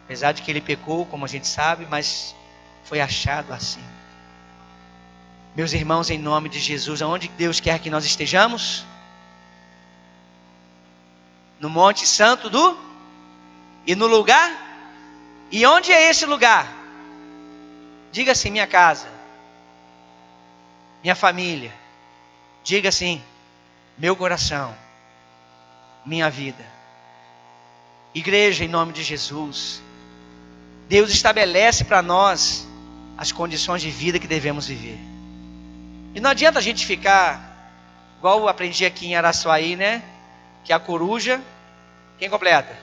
Apesar de que ele pecou, como a gente sabe, mas foi achado assim. Meus irmãos, em nome de Jesus, aonde Deus quer que nós estejamos? No Monte Santo e no lugar? E onde é esse lugar? Diga assim: minha casa, minha família. Diga assim: meu coração, minha vida. Igreja, em nome de Jesus, Deus estabelece para nós as condições de vida que devemos viver. E não adianta a gente ficar, igual eu aprendi aqui em Araçuaí, né? Que a coruja, quem completa?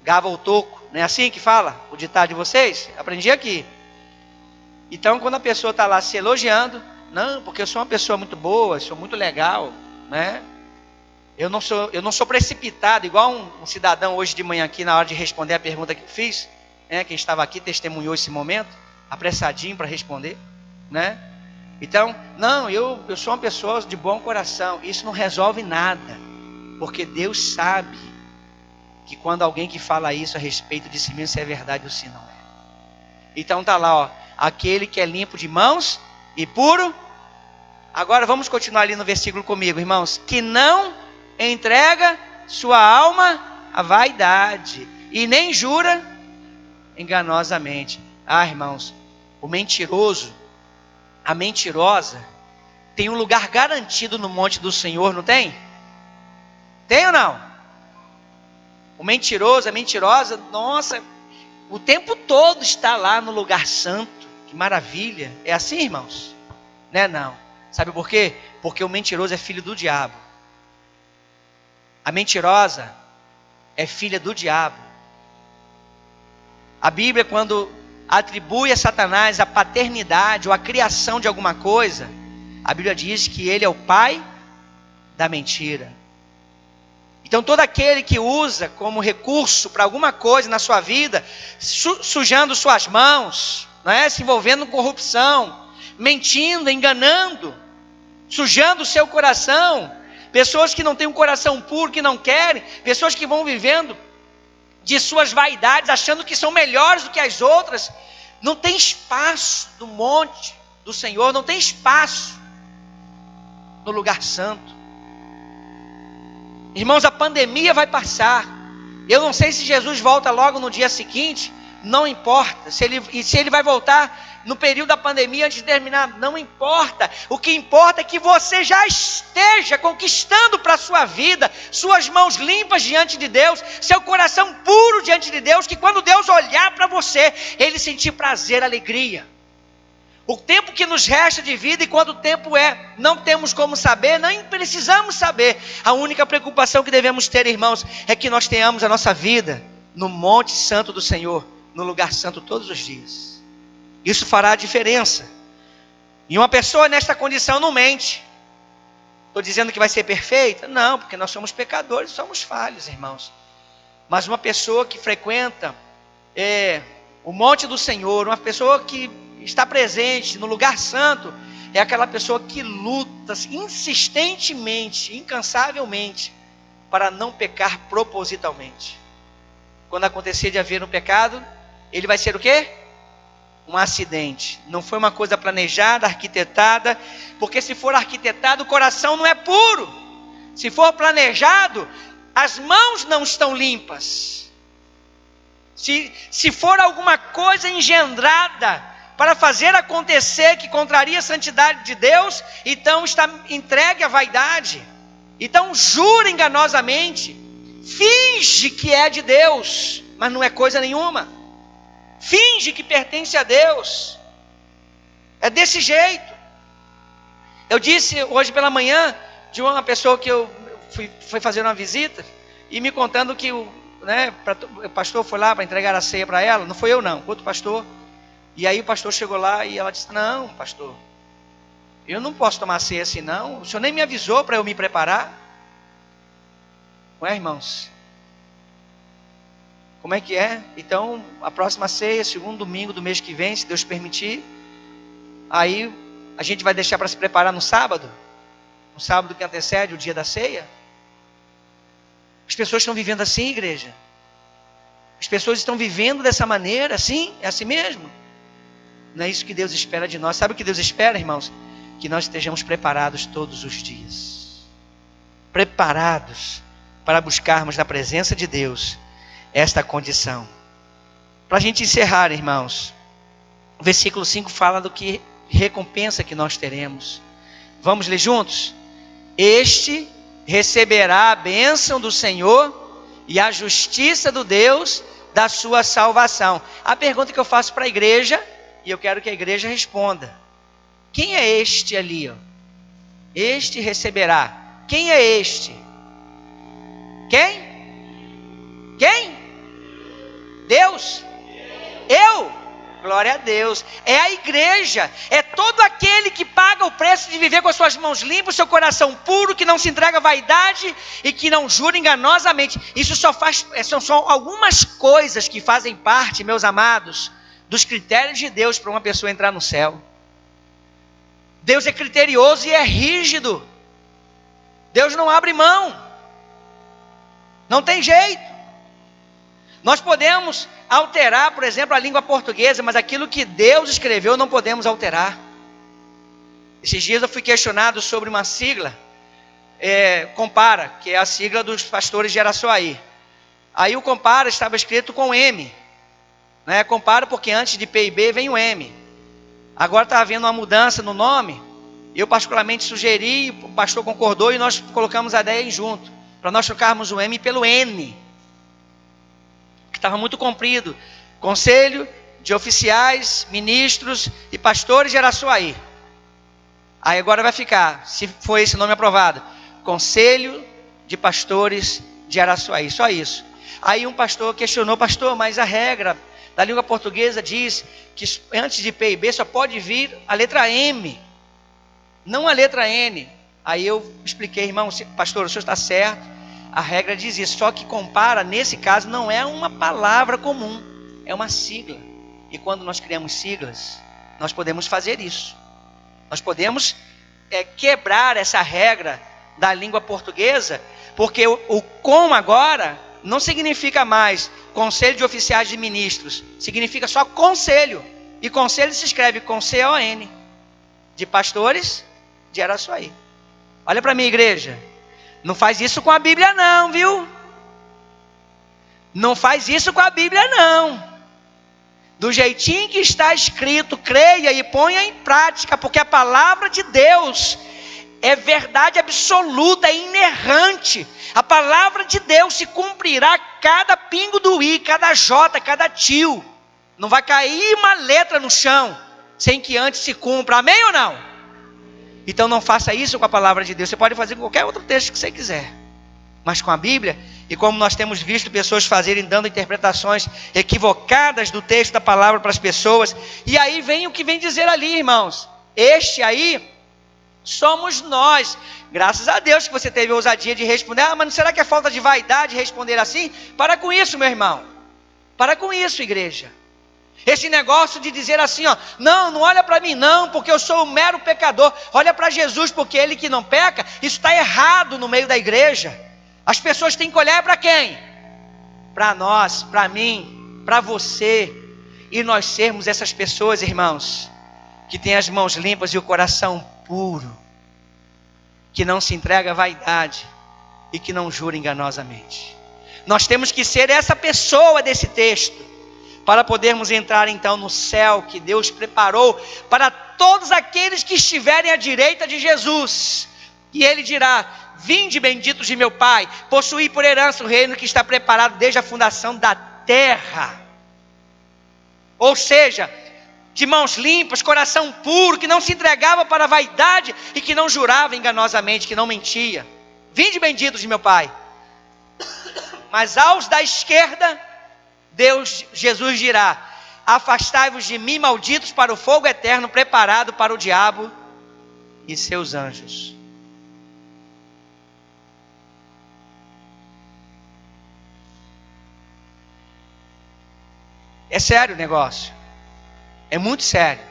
Gava o toco, não é assim que fala o ditado de vocês? Aprendi aqui. Então, quando a pessoa está lá se elogiando, não, porque eu sou uma pessoa muito boa, sou muito legal, né? Eu não sou precipitado, igual um cidadão hoje de manhã aqui, na hora de responder a pergunta que eu fiz, né? Quem estava aqui testemunhou esse momento, apressadinho para responder, né? Então, não, eu sou uma pessoa de bom coração. Isso não resolve nada, porque Deus sabe que quando alguém que fala isso a respeito de si mesmo, se é verdade ou se não é. Então tá lá, ó, aquele que é limpo de mãos e puro. Agora vamos continuar ali no versículo comigo, irmãos. Que não entrega sua alma à vaidade e nem jura enganosamente. Ah, irmãos, o mentiroso, a mentirosa, tem um lugar garantido no monte do Senhor, não tem? Tem ou não? O mentiroso, a mentirosa, nossa, o tempo todo está lá no lugar santo. Que maravilha. É assim, irmãos? Né? Não. Sabe por quê? Porque o mentiroso é filho do diabo. A mentirosa é filha do diabo. A Bíblia, quando atribui a Satanás a paternidade ou a criação de alguma coisa, a Bíblia diz que ele é o pai da mentira. Então todo aquele que usa como recurso para alguma coisa na sua vida, sujando suas mãos, não é? Se envolvendo em corrupção, mentindo, enganando, sujando o seu coração, pessoas que não têm um coração puro, que não querem, pessoas que vão vivendo de suas vaidades, achando que são melhores do que as outras, não tem espaço no monte do Senhor, não tem espaço no lugar santo. Irmãos, a pandemia vai passar. Eu não sei se Jesus volta logo no dia seguinte, não importa. Se ele vai voltar no período da pandemia antes de terminar, não importa. O que importa é que você já esteja conquistando para a sua vida, suas mãos limpas diante de Deus, seu coração puro diante de Deus, que quando Deus olhar para você, Ele sentir prazer, alegria. O tempo que nos resta de vida e quanto tempo é, não temos como saber, nem precisamos saber. A única preocupação que devemos ter, irmãos, é que nós tenhamos a nossa vida no Monte Santo do Senhor, no lugar santo todos os dias. Isso fará a diferença. E uma pessoa nesta condição não mente. Estou dizendo que vai ser perfeita? Não, porque nós somos pecadores, somos falhos, irmãos. Mas uma pessoa que frequenta o monte do Senhor, uma pessoa que está presente no lugar santo, é aquela pessoa que luta insistentemente, incansavelmente, para não pecar propositalmente. Quando acontecer de haver um pecado, ele vai ser o quê? Um acidente. Não foi uma coisa planejada, arquitetada, porque se for arquitetado, o coração não é puro. Se for planejado, as mãos não estão limpas. Se for alguma coisa engendrada para fazer acontecer que contraria a santidade de Deus, então está entregue à vaidade. Então jura enganosamente, finge que é de Deus, mas não é coisa nenhuma. Finge que pertence a Deus. É desse jeito. Eu disse hoje pela manhã de uma pessoa que eu fui fazer uma visita e me contando que o pastor foi lá para entregar a ceia para ela. Não foi eu não, outro pastor. E aí o pastor chegou lá e ela disse: não, pastor, eu não posso tomar ceia assim não. O senhor nem me avisou para eu me preparar. Não é, irmãos? Como é que é? Então, a próxima ceia, segundo domingo do mês que vem, se Deus permitir. Aí, a gente vai deixar para se preparar no sábado? No sábado que antecede o dia da ceia? As pessoas estão vivendo assim, igreja? As pessoas estão vivendo dessa maneira, assim? É assim mesmo? Não é isso que Deus espera de nós. Sabe o que Deus espera, irmãos? Que nós estejamos preparados todos os dias. Preparados para buscarmos na presença de Deus esta condição. Para a gente encerrar, irmãos, o versículo 5 fala do que recompensa que nós teremos. Vamos ler juntos? Este receberá a bênção do Senhor e a justiça do Deus da sua salvação. A pergunta que eu faço para a igreja, e eu quero que a igreja responda: quem é este ali? Este receberá. Quem é este? Quem? Quem? Deus? Eu? Glória a Deus. É a igreja. É todo aquele que paga o preço de viver com as suas mãos limpas, seu coração puro, que não se entrega à vaidade e que não jura enganosamente. Isso são só algumas coisas que fazem parte, meus amados, dos critérios de Deus para uma pessoa entrar no céu. Deus é criterioso e é rígido. Deus não abre mão. Não tem jeito. Nós podemos alterar, por exemplo, a língua portuguesa, mas aquilo que Deus escreveu não podemos alterar. Esses dias eu fui questionado sobre uma sigla, Compara, que é a sigla dos pastores de Araçuaí. Aí o Compara estava escrito com M, né? Compara porque antes de P e B vem o M. Agora está havendo uma mudança no nome. Eu particularmente sugeri, o pastor concordou e nós colocamos a ideia junto, para nós trocarmos o M pelo N, que estava muito comprido. Conselho de oficiais, ministros e pastores de Araçuaí. Aí agora vai ficar, se for esse nome aprovado, Conselho de Pastores de Araçuaí, só isso. Aí um pastor questionou: pastor, mas a regra da língua portuguesa diz que antes de P e B só pode vir a letra M, não a letra N. Aí eu expliquei: irmão, pastor, o senhor está certo. A regra diz isso, só que Compara, nesse caso, não é uma palavra comum, é uma sigla. E quando nós criamos siglas, nós podemos fazer isso. Nós podemos quebrar essa regra da língua portuguesa, porque o com agora não significa mais Conselho de Oficiais de Ministros, significa só conselho. E conselho se escreve com C-O-N, de pastores de Araçuaí. Olha para mim, igreja. Não faz isso com a Bíblia não, viu? Não faz isso com a Bíblia não. Do jeitinho que está escrito, creia e ponha em prática, porque a palavra de Deus é verdade absoluta, é inerrante. A palavra de Deus se cumprirá cada pingo do i, cada jota, cada tio. Não vai cair uma letra no chão sem que antes se cumpra. Amém ou não? Então não faça isso com a palavra de Deus. Você pode fazer com qualquer outro texto que você quiser, mas com a Bíblia, e como nós temos visto pessoas fazerem, dando interpretações equivocadas do texto da palavra para as pessoas. E aí vem o que vem dizer ali, irmãos. Este aí somos nós. Graças a Deus que você teve a ousadia de responder. Ah, mas será que é falta de vaidade responder assim? Para com isso, meu irmão. Para com isso, igreja. Esse negócio de dizer assim, ó, não olha para mim não, porque eu sou um mero pecador. Olha para Jesus, porque ele que não peca. Isso está errado no meio da igreja. As pessoas têm que olhar para quem? Para nós, para mim, para você. E nós sermos essas pessoas, irmãos, que têm as mãos limpas e o coração puro, que não se entrega à vaidade e que não jura enganosamente. Nós temos que ser essa pessoa desse texto. para podermos entrar então no céu que Deus preparou para todos aqueles que estiverem à direita de Jesus. E Ele dirá: vinde benditos de meu Pai, possuí por herança o reino que está preparado desde a fundação da terra. Ou seja, de mãos limpas, coração puro, que não se entregava para a vaidade e que não jurava enganosamente, que não mentia. Vinde benditos de meu Pai. Mas aos da esquerda, Jesus dirá: afastai-vos de mim, malditos, para o fogo eterno preparado para o diabo e seus anjos. É sério o negócio. É muito sério.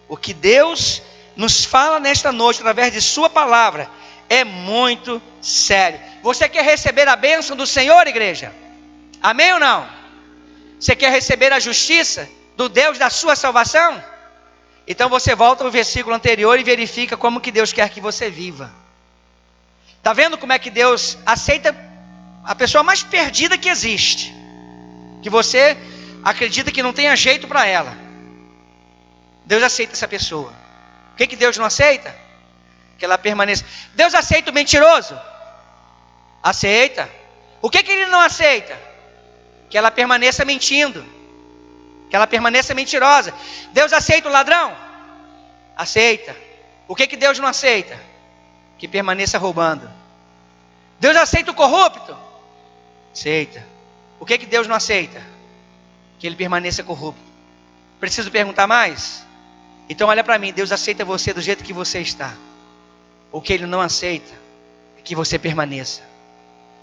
O que Deus nos fala nesta noite, através de sua palavra, é muito sério. Você quer receber a bênção do Senhor, igreja? Amém ou não? Você quer receber a justiça do Deus da sua salvação? Então você volta ao versículo anterior e verifica como que Deus quer que você viva. Está vendo como é que Deus aceita a pessoa mais perdida que existe? Que você acredita que não tenha jeito para ela. Deus aceita essa pessoa. O que Deus não aceita? Que ela permaneça. Deus aceita o mentiroso? Aceita. O que Ele não aceita? Que ela permaneça mentindo, que ela permaneça mentirosa. Deus aceita o ladrão? Aceita. O que Deus não aceita? Que permaneça roubando. Deus aceita o corrupto? Aceita. O que Deus não aceita? Que ele permaneça corrupto. Preciso perguntar mais? Então olha para mim, Deus aceita você do jeito que você está. O que Ele não aceita é que você permaneça.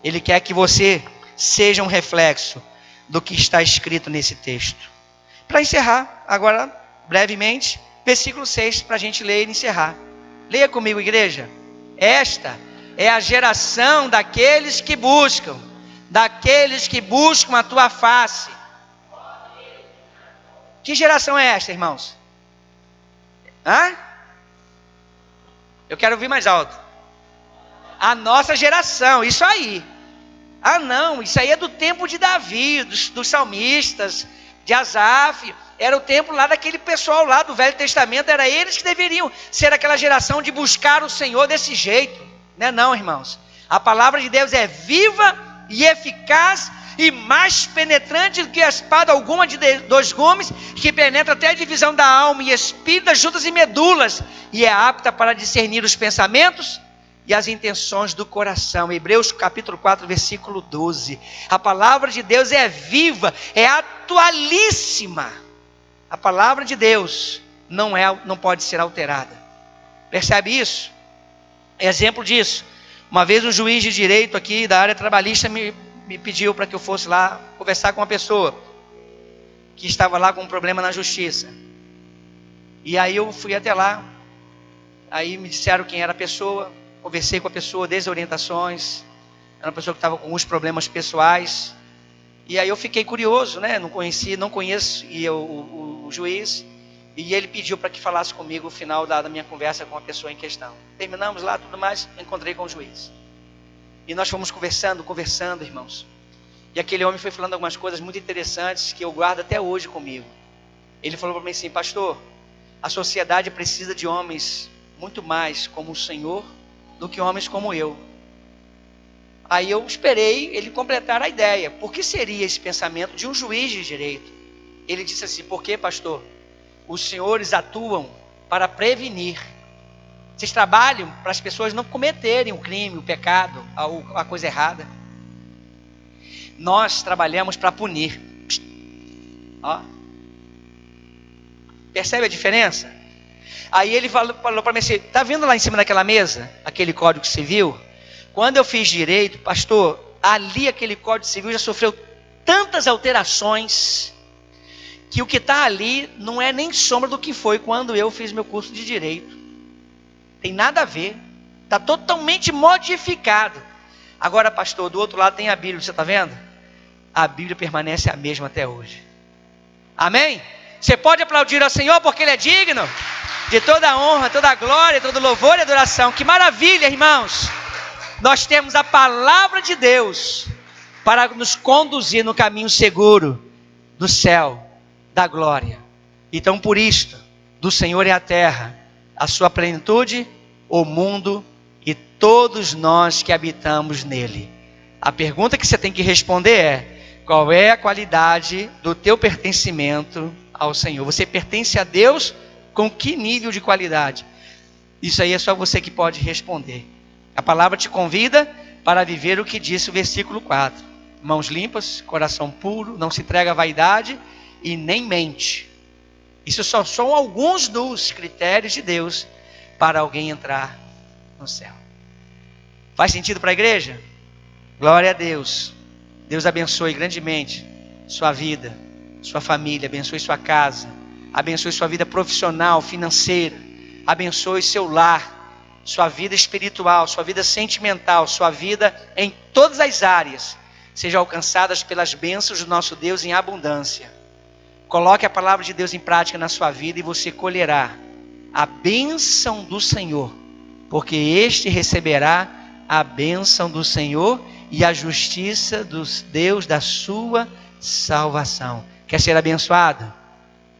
Ele quer que você seja um reflexo do que está escrito nesse texto. Para encerrar, agora, brevemente, versículo 6, para a gente ler e encerrar. Leia comigo, igreja. Esta é a geração daqueles que buscam a tua face. Que geração é esta, irmãos? Eu quero ouvir mais alto. A nossa geração, isso aí. Não, isso aí é do tempo de Davi, dos salmistas, de Asaf. Era o tempo lá daquele pessoal lá do Velho Testamento. Era eles que deveriam ser aquela geração de buscar o Senhor desse jeito. Não, irmãos. A palavra de Deus é viva e eficaz e mais penetrante do que a espada alguma de 2 gumes, que penetra até a divisão da alma e espírito, das juntas e medulas, e é apta para discernir os pensamentos e as intenções do coração. Hebreus capítulo 4, versículo 12. A palavra de Deus é viva, é atualíssima. A palavra de Deus não pode ser alterada. Percebe isso? Exemplo disso. Uma vez um juiz de direito aqui da área trabalhista me pediu para que eu fosse lá conversar com uma pessoa que estava lá com um problema na justiça. E aí eu fui até lá. Aí me disseram quem era a pessoa. Conversei com a pessoa, dei as orientações. Era uma pessoa que estava com alguns problemas pessoais. E aí eu fiquei curioso, né? Não conheço o juiz. E ele pediu para que falasse comigo no final da minha conversa com a pessoa em questão. Terminamos lá, tudo mais, encontrei com o juiz. E nós fomos conversando, irmãos. E aquele homem foi falando algumas coisas muito interessantes que eu guardo até hoje comigo. Ele falou para mim assim: pastor, a sociedade precisa de homens muito mais como o Senhor do que homens como eu. Aí eu esperei ele completar a ideia. Por que seria esse pensamento de um juiz de direito? Ele disse assim: porque, pastor, os senhores atuam para prevenir. Vocês trabalham para as pessoas não cometerem o crime, o pecado, a coisa errada. Nós trabalhamos para punir. Ó. Percebe a diferença? Aí ele falou para mim assim: está vendo lá em cima daquela mesa, aquele Código Civil? Quando eu fiz direito, pastor, ali aquele Código Civil já sofreu tantas alterações, que o que está ali não é nem sombra do que foi quando eu fiz meu curso de direito. Tem nada a ver. Está totalmente modificado. Agora, pastor, do outro lado tem a Bíblia, você está vendo? A Bíblia permanece a mesma até hoje. Amém? Você pode aplaudir ao Senhor porque Ele é digno de toda a honra, toda a glória, todo louvor e adoração. Que maravilha, irmãos! Nós temos a palavra de Deus para nos conduzir no caminho seguro no céu da glória. Então, por isto, do Senhor é a terra, a sua plenitude, o mundo e todos nós que habitamos nele. A pergunta que você tem que responder é: qual é a qualidade do teu pertencimento ao Senhor? Você pertence a Deus com que nível de qualidade? Isso aí é só você que pode responder. A palavra te convida para viver o que disse o versículo 4. Mãos limpas, coração puro, não se entrega à vaidade e nem mente. Isso só são alguns dos critérios de Deus para alguém entrar no céu. Faz sentido para a igreja? Glória a Deus. Deus abençoe grandemente sua vida, sua família, abençoe sua casa, abençoe sua vida profissional, financeira, abençoe seu lar, sua vida espiritual, sua vida sentimental, sua vida em todas as áreas, sejam alcançadas pelas bênçãos do nosso Deus em abundância. Coloque a palavra de Deus em prática na sua vida e você colherá a bênção do Senhor, porque este receberá a bênção do Senhor e a justiça dos Deus da sua salvação. Quer ser abençoado?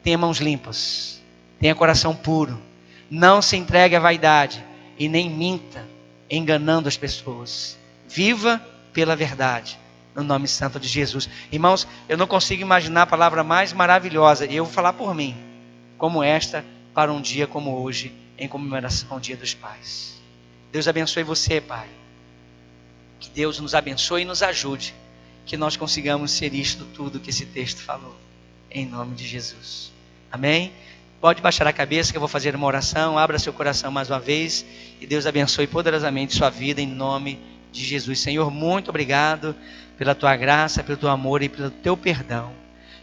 Tenha mãos limpas, tenha coração puro, não se entregue à vaidade e nem minta, enganando as pessoas. Viva pela verdade, no nome santo de Jesus. Irmãos, eu não consigo imaginar a palavra mais maravilhosa, e eu vou falar por mim, como esta, para um dia como hoje, em comemoração ao Dia dos Pais. Deus abençoe você, Pai. Que Deus nos abençoe e nos ajude, que nós consigamos ser isto tudo que esse texto falou, em nome de Jesus. Amém? Pode baixar a cabeça que eu vou fazer uma oração. Abra seu coração mais uma vez e Deus abençoe poderosamente sua vida em nome de Jesus. Senhor, muito obrigado pela tua graça, pelo teu amor e pelo teu perdão.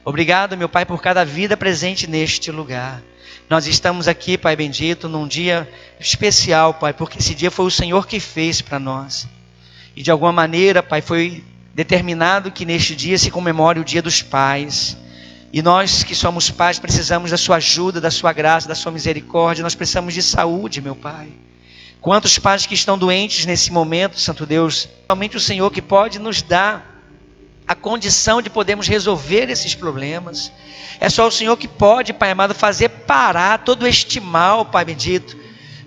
Obrigado, meu Pai, por cada vida presente neste lugar. Nós estamos aqui, Pai bendito, num dia especial, Pai, porque esse dia foi o Senhor que fez para nós. E de alguma maneira, Pai, foi determinado que neste dia se comemore o Dia dos Pais. E nós que somos pais precisamos da sua ajuda, da sua graça, da sua misericórdia. Nós precisamos de saúde, meu Pai. Quantos pais que estão doentes nesse momento, Santo Deus, somente o Senhor que pode nos dar a condição de podermos resolver esses problemas. É só o Senhor que pode, Pai amado, fazer parar todo este mal, Pai bendito.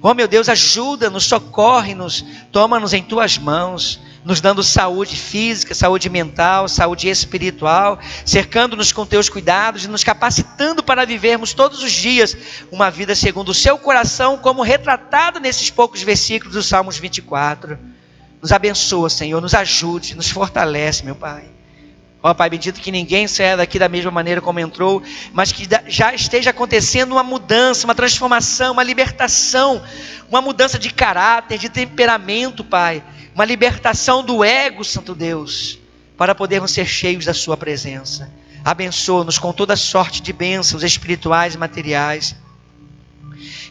Oh meu Deus, ajuda-nos, socorre-nos, toma-nos em tuas mãos, nos dando saúde física, saúde mental, saúde espiritual, cercando-nos com teus cuidados e nos capacitando para vivermos todos os dias uma vida segundo o seu coração, como retratado nesses poucos versículos do Salmos 24. Nos abençoa, Senhor, nos ajude, nos fortalece, meu Pai. Ó Pai bendito, que ninguém saia daqui da mesma maneira como entrou, mas que já esteja acontecendo uma mudança, uma transformação, uma libertação, uma mudança de caráter, de temperamento, Pai. Uma libertação do ego, Santo Deus, para podermos ser cheios da sua presença. Abençoa-nos com toda sorte de bênçãos espirituais e materiais.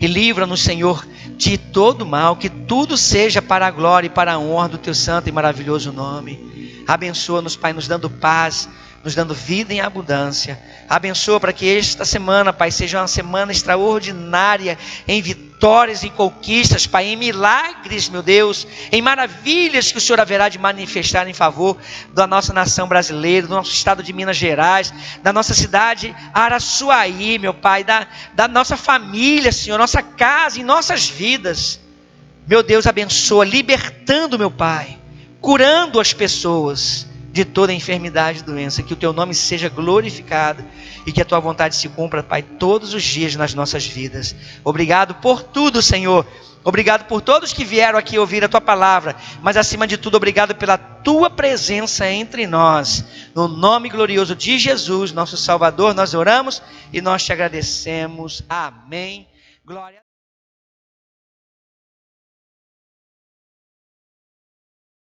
E livra-nos, Senhor, de todo mal, que tudo seja para a glória e para a honra do teu santo e maravilhoso nome. Abençoa-nos, Pai, nos dando paz, nos dando vida em abundância. Abençoa para que esta semana, Pai, seja uma semana extraordinária, em vitórias, em conquistas, Pai, em milagres, meu Deus, em maravilhas que o Senhor haverá de manifestar em favor da nossa nação brasileira, do nosso estado de Minas Gerais, da nossa cidade Araçuaí, meu Pai, da nossa família, Senhor, nossa casa, em nossas vidas. Meu Deus, abençoa, libertando, meu Pai, curando as pessoas de toda enfermidade e doença, que o teu nome seja glorificado e que a tua vontade se cumpra, Pai, todos os dias nas nossas vidas. Obrigado por tudo, Senhor. Obrigado por todos que vieram aqui ouvir a tua palavra, mas acima de tudo, obrigado pela tua presença entre nós. No nome glorioso de Jesus, nosso Salvador, nós oramos e nós te agradecemos. Amém. Glória